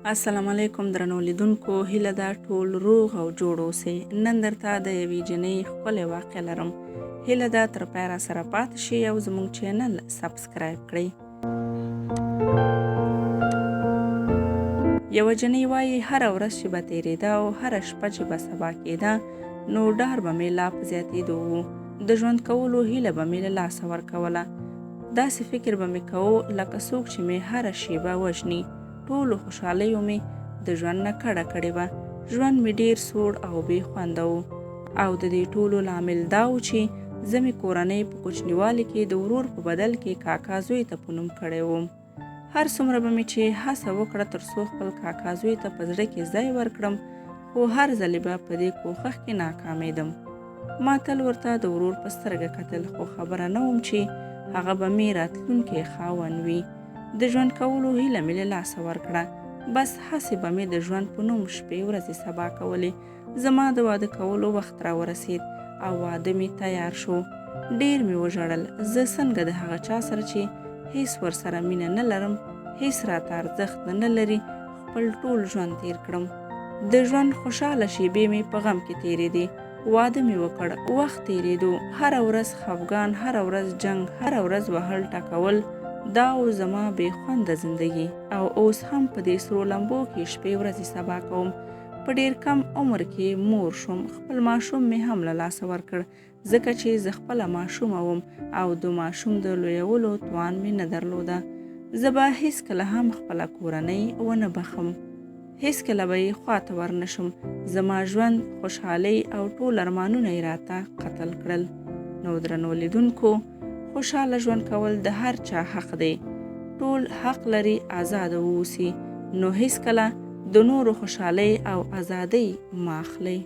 السلام علیکم درنو لیدونکو، هیله ده ټول روغ او جوړ اوسئ. نن درته د یوې جنۍ ښکلې واقعه لرم. هیله ده تر پایه راسره پاتې شئ او زموږ چینل سبسکرایب کړئ. یوه جنۍ وایي هره ورځ چې به تېرېده او هره شپه چې به سبا کېده نو ډار به مې لا په زیاتېدو و. د ژوند کولو هیله به مې له لاسه ورکوله. داسې فکر به مې کوو لکه څوک چې مې هره شیبه وژني. ټولو خوشحالیو مې د ژوند نه کډه کړې وه. ژوند مې ډېر سوړ او بې خونده و. او د دې ټولو لامل دا و چې زه مې کورنۍ په کوچنیوالي کې د ورور په بدل کې کاکا زوی ته په نوم کړی وم. هر څومره به مې چې هڅه وکړه تر څو خپل کاکا زوی ته په زړه کې ځای ورکړم، خو هر ځلې به په دې کوښښ کې ناکامېدم. ما تل ورته د ورور په سترګه کتل، خو خبره نه وم چې هغه به مې راتلونکی خاوند وي. د ژوند کولو هیله مې له لاسه ورکړه. بس هسې به مې د ژوند په نوم شپې ورځې سبا کولې. زما د واده کولو وخت را ورسید او واده مې تیار شو. ډېر مې وژړل. زه څنګه د هغه چا سره چې هیڅ ورسره مینه نه لرم، هیڅ راته ارزښت نه لري، خپل ټول ژوند تیر کړم. د ژوند خوشحاله شېبې مې په غم کې تېرېدې. واده مې وکړ، وخت تېرېدو، هره ورځ خفګان، هره ورځ جنګ، هره ورځ وهل ټکول، دا و زما بې خونده زندگی. او اوس هم په دې سرو لمبو کې شپې ورځې سبا کوم. په ډېر کم عمر کې مور شوم. خپل ماشوم مې هم له لاسه ورکړ، ځکه چې زه خپله ماشومه وم او د ماشوم د لویولو توان مې نه درلوده. زه به هیڅکله هم خپله کورنۍ ونه بخم، هیڅکله به یې خواته ورنشم. زما ژوند، خوشحالۍ او ټول ارمانونه یې راته قتل کړل. نو درنو لیدونکو، خوشحاله ژوند کول د هر چا حق دی. ټول حق لري آزاده واوسي. نو هیڅکله د نورو خوشحالۍ او ازادۍ مه اخلئ.